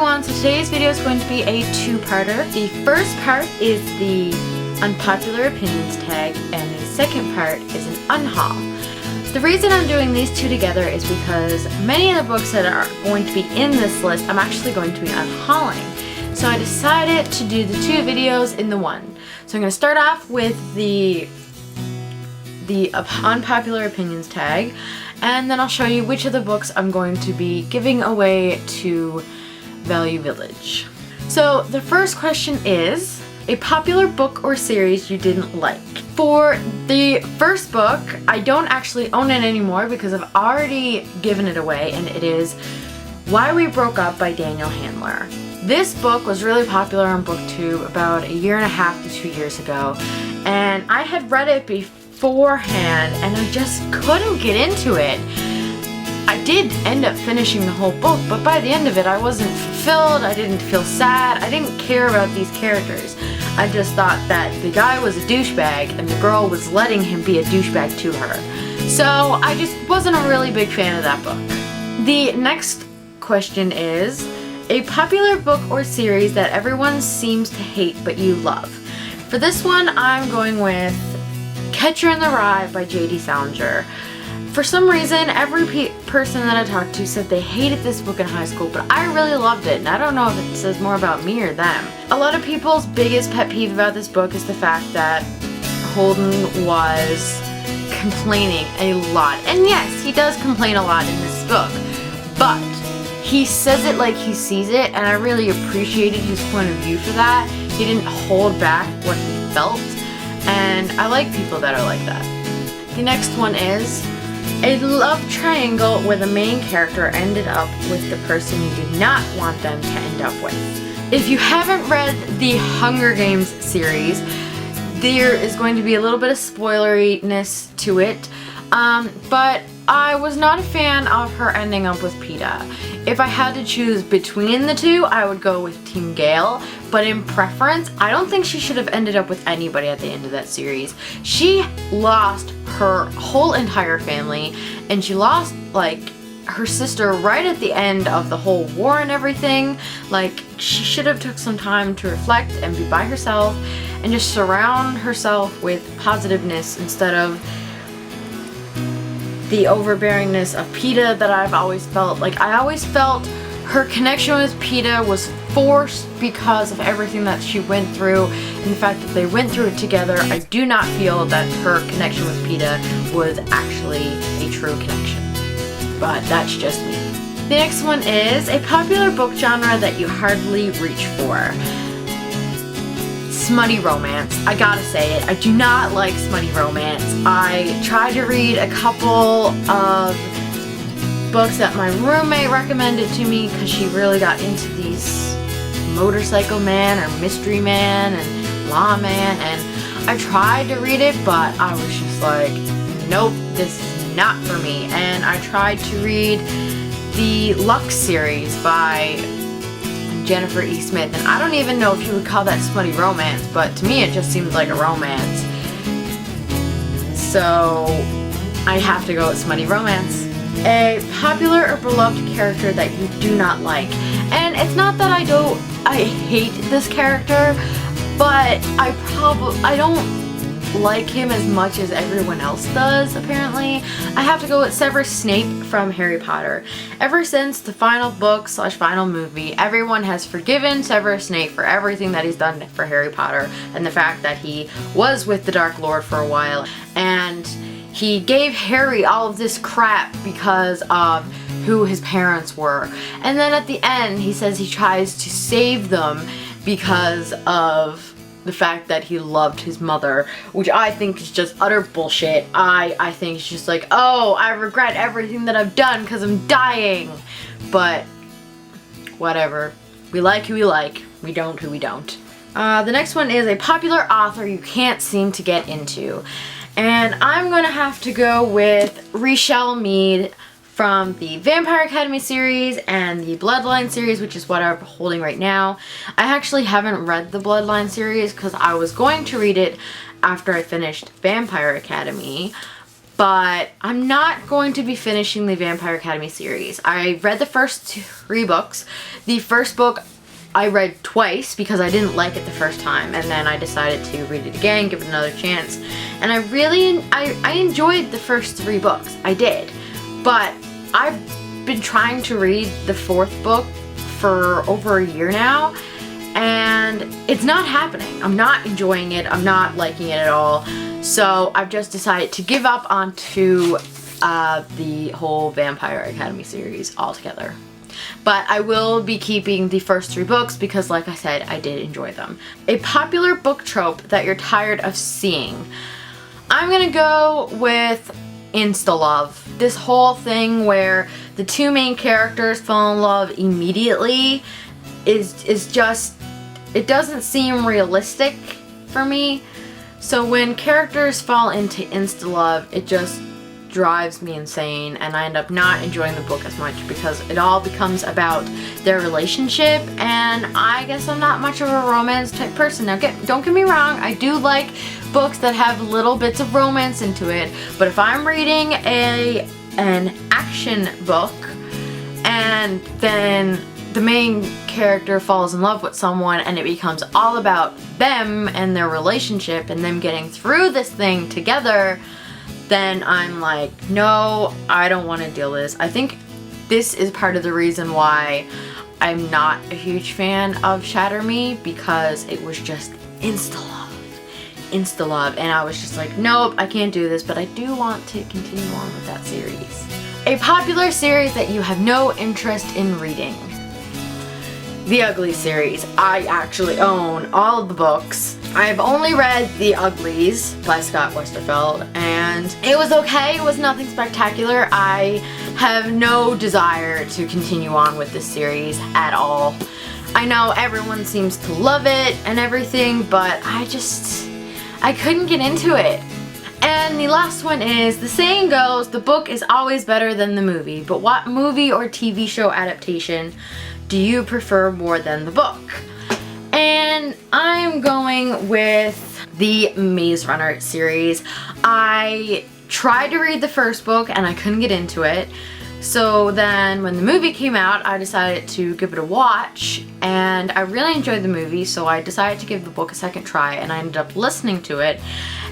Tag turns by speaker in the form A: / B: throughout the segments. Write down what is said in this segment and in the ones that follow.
A: everyone, so today's video is going to be a two-parter. The first part is the unpopular opinions tag and the second part is an unhaul. The reason I'm doing these two together is because many of the books that are going to be in this list I'm actually going to be unhauling. So I decided to do the two videos in the one. So I'm going to start off with the unpopular opinions tag, and then I'll show you which of the books I'm going to be giving away to Value Village. So the first question is a popular book or series you didn't like. For the first book, I don't actually own it anymore because I've already given it away, and it is Why We Broke Up by Daniel Handler. This book was really popular on BookTube about a year and a half to 2 years ago, and I had read it beforehand and I just couldn't get into it. I did end up finishing the whole book, but by the end of it I wasn't fulfilled, I didn't feel sad, I didn't care about these characters. I just thought that the guy was a douchebag and the girl was letting him be a douchebag to her. So I just wasn't a really big fan of that book. The next question is a popular book or series that everyone seems to hate but you love. For this one, I'm going with Catcher in the Rye by J.D. Salinger. For some reason, every person that I talked to said they hated this book in high school, but I really loved it, and I don't know if it says more about me or them. A lot of people's biggest pet peeve about this book is the fact that Holden was complaining a lot. And yes, he does complain a lot in this book, but he says it like he sees it, and I really appreciated his point of view for that. He didn't hold back what he felt, and I like people that are like that. The next one is a love triangle where the main character ended up with the person you did not want them to end up with. If you haven't read the Hunger Games series, there is going to be a little bit of spoileriness to it, but I was not a fan of her ending up with Peeta. If I had to choose between the two, I would go with Team Gale, but in preference, I don't think she should have ended up with anybody at the end of that series. She lost her whole entire family, and she lost, like, her sister right at the end of the whole war and everything. Like, she should have took some time to reflect and be by herself and just surround herself with positiveness instead of the overbearingness of Peeta that I've always felt. Like, I always felt her connection with Peeta was forced because of everything that she went through and the fact that they went through it together. I do not feel that her connection with Peeta was actually a true connection, but that's just me. The next one is a popular book genre that you hardly reach for. Smutty romance. I gotta say it. I do not like smutty romance. I tried to read a couple of books that my roommate recommended to me because she really got into these motorcycle man or mystery man and lawman, and I tried to read it, but I was just like, nope, this is not for me. And I tried to read the Lux series by Jennifer E. Smith, and I don't even know if you would call that smutty romance, but to me it just seems like a romance. So I have to go with smutty romance. A popular or beloved character that you do not like. And it's not that I hate this character, but I don't like him as much as everyone else does, apparently. I have to go with Severus Snape from Harry Potter. Ever since the final book / final movie, everyone has forgiven Severus Snape for everything that he's done for Harry Potter and the fact that he was with the Dark Lord for a while, and he gave Harry all of this crap because of who his parents were. And then at the end, he says he tries to save them because of the fact that he loved his mother, which I think is just utter bullshit. I think it's just like, oh, I regret everything that I've done because I'm dying. But whatever. We like who we like. We don't who we don't. The next one is a popular author you can't seem to get into. And I'm going to have to go with Richelle Mead from the Vampire Academy series and the Bloodline series, which is what I'm holding right now. I actually haven't read the Bloodline series because I was going to read it after I finished Vampire Academy, but I'm not going to be finishing the Vampire Academy series. I read the first 3 books. The first book I read twice because I didn't like it the first time, and then I decided to read it again, give it another chance. And I enjoyed the first 3 books. I did. But I've been trying to read the 4th book for over a year now, and it's not happening. I'm not enjoying it. I'm not liking it at all. So I've just decided to give up onto the whole Vampire Academy series altogether. But I will be keeping the first 3 books because, like I said, I did enjoy them. A popular book trope that you're tired of seeing. I'm gonna go with insta-love. This whole thing where the 2 main characters fall in love immediately is just, it doesn't seem realistic for me. So when characters fall into insta-love, it just drives me insane, and I end up not enjoying the book as much because it all becomes about their relationship, and I guess I'm not much of a romance type person. Now don't get me wrong, I do like books that have little bits of romance into it, but if I'm reading an action book and then the main character falls in love with someone and it becomes all about them and their relationship and them getting through this thing together, then I'm like, no, I don't want to deal with this. I think this is part of the reason why I'm not a huge fan of Shatter Me, because it was just insta-love, and I was just like, nope, I can't do this, but I do want to continue on with that series. A popular series that you have no interest in reading. The Ugly series. I actually own all of the books. I've only read The Uglies by Scott Westerfeld, and it was okay. It was nothing spectacular. I have no desire to continue on with this series at all. I know everyone seems to love it and everything, but I couldn't get into it. And the last one is, the saying goes, the book is always better than the movie, but what movie or TV show adaptation do you prefer more than the book? And I'm going with the Maze Runner series. I tried to read the first book and I couldn't get into it. So then when the movie came out, I decided to give it a watch, and I really enjoyed the movie, so I decided to give the book a second try, and I ended up listening to it,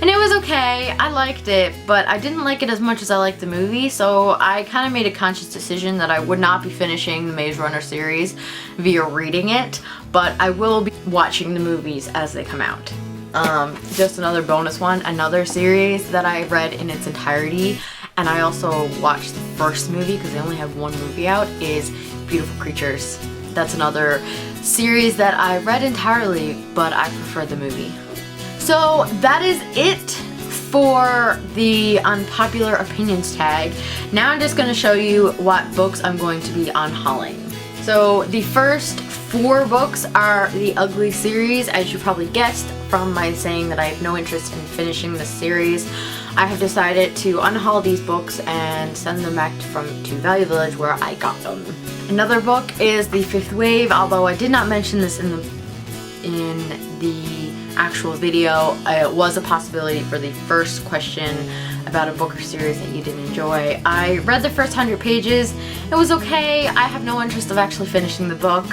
A: and it was okay. I liked it, but I didn't like it as much as I liked the movie, so I kind of made a conscious decision that I would not be finishing the Maze Runner series via reading it, but I will be watching the movies as they come out. Just another bonus one, another series that I read in its entirety, and I also watched the first movie because they only have 1 movie out, is Beautiful Creatures. That's another series that I read entirely, but I prefer the movie. So that is it for the unpopular opinions tag. Now I'm just going to show you what books I'm going to be unhauling. So the first 4 books are the Ugly series, as you probably guessed from my saying that I have no interest in finishing this series. I have decided to unhaul these books and send them back to Value Village where I got them. Another book is The Fifth Wave, although I did not mention this in the actual video. It was a possibility for the first question about a book or series that you didn't enjoy. I read the first 100 pages. It was okay. I have no interest of actually finishing the book,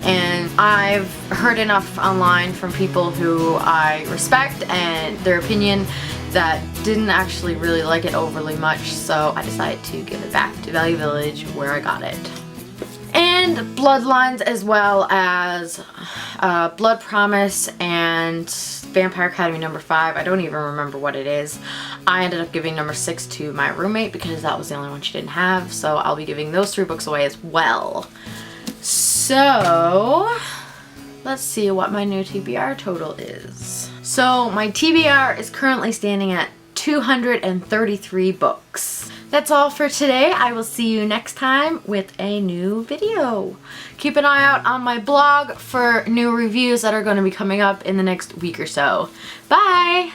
A: and I've heard enough online from people who I respect and their opinion that didn't actually really like it overly much, so I decided to give it back to Value Village where I got it. And Bloodlines, as well as Blood Promise and Vampire Academy number 5. I don't even remember what it is. I ended up giving number 6 to my roommate because that was the only one she didn't have, so I'll be giving those 3 books away as well. So let's see what my new TBR total is. So my TBR is currently standing at 233 books. That's all for today. I will see you next time with a new video. Keep an eye out on my blog for new reviews that are going to be coming up in the next week or so. Bye!